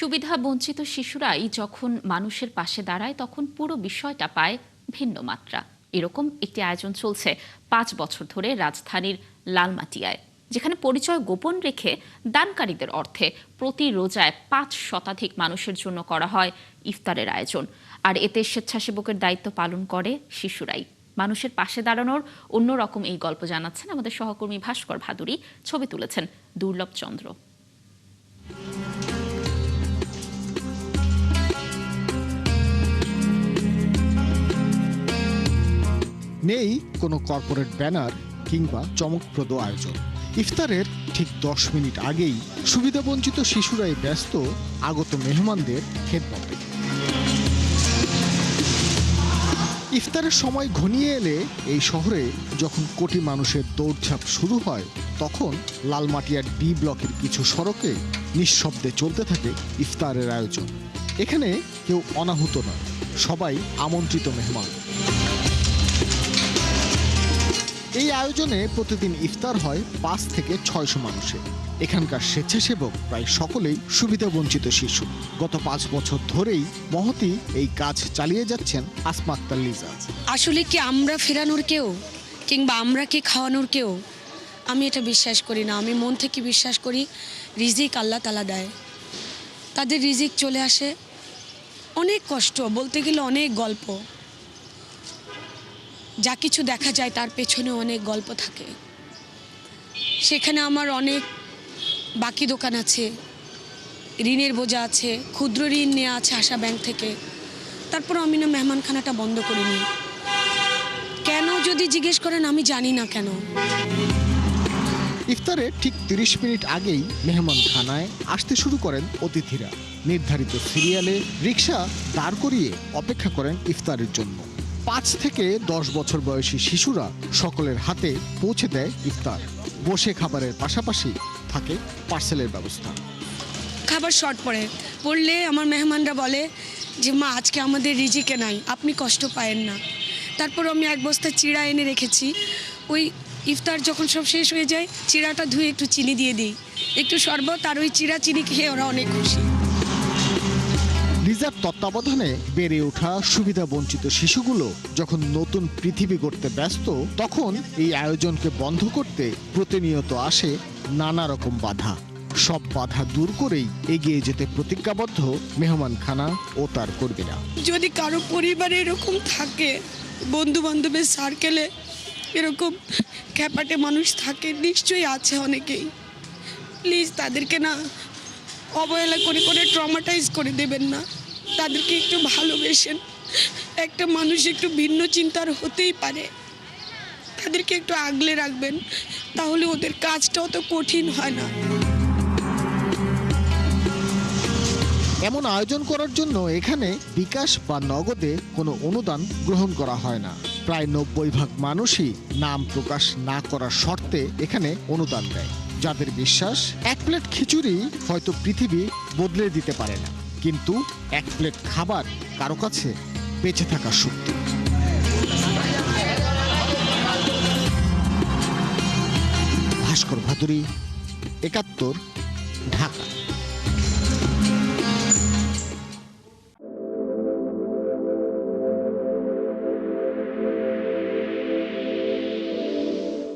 সুবিধা বঞ্চিত শিশুরাই যখন মানুষের পাশে দাঁড়ায় তখন পুরো বিষয়টা পায় ভিন্ন মাত্রা। এরকম একটি আয়োজন চলছে ৫ বছর ধরে রাজধানীর লালমাটিয়ায়, যেখানে পরিচয় গোপন রেখে দানকারীদের অর্থে প্রতি রোজায় ৫ শতাধিক মানুষের জন্য করা হয় ইফতারের আয়োজন। আর এতে স্বেচ্ছাসেবকের দায়িত্ব পালন করে শিশুরাই। মানুষের পাশে দাঁড়ানোর অন্যরকম এই গল্প জানাচ্ছেন আমাদের সহকর্মী ভাস্কর ভাদুরী। ছবি তুলেছেন দুর্লভ চন্দ্র। নেই কোনো কর্পোরেট ব্যানার কিংবা চমকপ্রদ আয়োজন। ইফতারের ঠিক 10 মিনিট আগেই সুবিধাবঞ্চিত শিশুরাই ব্যস্ত আগত মেহমানদের খেদমতে। ইফতারের সময় ঘনিয়ে এলে এই শহরে যখন কোটি মানুষের দৌড়ঝাঁপ শুরু হয়, তখন লালমাটিয়ার ডি ব্লকের কিছু সড়কে নিঃশব্দে চলতে থাকে ইফতারের আয়োজন। এখানে কেউ অনাহুত নয়, সবাই আমন্ত্রিত মেহমান। এই আয়োজনে প্রতিদিন ইফতার হয় ৫ থেকে ৬০০ মানুষের। এখানকার স্বেচ্ছাসেবক প্রায় সকলেই সুবিধাবঞ্চিত শিশু। গত ৫ বছর ধরেই মহতি এই কাজ চালিয়ে যাচ্ছেন আসমা আক্তার লিজা। আসলে কি আমরা ফেরানোর কেউ কিংবা আমরা কি খাওয়ানোর কেউ? আমি এটা বিশ্বাস করি না। আমি মন থেকে বিশ্বাস করি রিজিক আল্লাহ তাআলা দেয়। তাদের রিজিক চলে আসে। অনেক কষ্ট, বলতে গেলে অনেক গল্প। যা কিছু দেখা যায় তার পেছনে অনেক গল্প থাকে। সেখানে আমার অনেক বাকি দোকান আছে, ঋণের বোঝা আছে, ক্ষুদ্র ঋণ নেওয়া আছে আশা ব্যাংক থেকে। তারপর আমি না মেহমানখানাটা বন্ধ করিনি। কেন যদি জিজ্ঞেস করেন, আমি জানি না কেন। ইফতারের ঠিক ৩০ মিনিট আগেই মেহমানখানায় আসতে শুরু করেন অতিথিরা। নির্ধারিত সিরিয়ালে রিকশা দাঁড় করিয়ে অপেক্ষা করেন ইফতারের জন্য। ৫ থেকে ১০ বছর বয়সী শিশুরা সকলের হাতে পৌঁছে দেয় ইফতার। বসে খাবারের পাশাপাশি থাকে পার্সেলের ব্যবস্থা। খাবার শর্ট পড়লে আমার মেহমানরা বলে যে মা আজকে আমাদের রিজিকে নাই, আপনি কষ্ট পায়েন না। তারপর আমি এক বস্তা চিড়া এনে রেখেছি। ওই ইফতার যখন সব শেষ হয়ে যায়, চিড়াটা ধুয়ে একটু চিনি দিয়ে দিই, একটু শরবত, আর ওই চিড়া চিনি খেয়ে ওরা অনেক খুশি। লিজার তত্ত্বাবধানে বেড়ে ওঠা সুবিধাবঞ্চিত শিশুগুলো যখন নতুন পৃথিবী গড়তে ব্যস্ত, তখন এই আয়োজনকে বন্ধ করতে প্রতিনিয়ত আসে নানা রকম বাধা। সব বাধা দূর করেই এগিয়ে যেতে প্রতিজ্ঞাবদ্ধ মেহমানখানা ও তার কর্মীরা। যদি কারো পরিবারে এরকম থাকে, বন্ধু বান্ধবের সার্কেলে এরকম খ্যাপাটে মানুষ থাকে, নিশ্চয়ই আছে অনেকেই, প্লিজ তাদেরকে না অবহেলা করে ট্রমাটাইজ করে দেবেন না। তাদেরকে একটু ভালোবেসেন। একটা মানুষ একটু ভিন্ন চিন্তার হতেই পারে, তাদেরকে একটু আগলে রাখবেন, তাহলে ওদের কাজটা অত কঠিন হয় না। এমন আয়োজন করার জন্য এখানে বিকাশ বা নগদে কোনো অনুদান গ্রহণ করা হয় না। প্রায় ৯০% মানুষই নাম প্রকাশ না করার শর্তে এখানে অনুদান দেয়। যাদের বিশ্বাস, এক প্লেট খিচুড়ি হয়তো পৃথিবী বদলে দিতে পারে না, কিন্তু এক প্লেট খাবার কারো কাছে বেঁচে থাকার শক্তি। ভাস্কর ভাদুরী, ৭১, ঢাকা।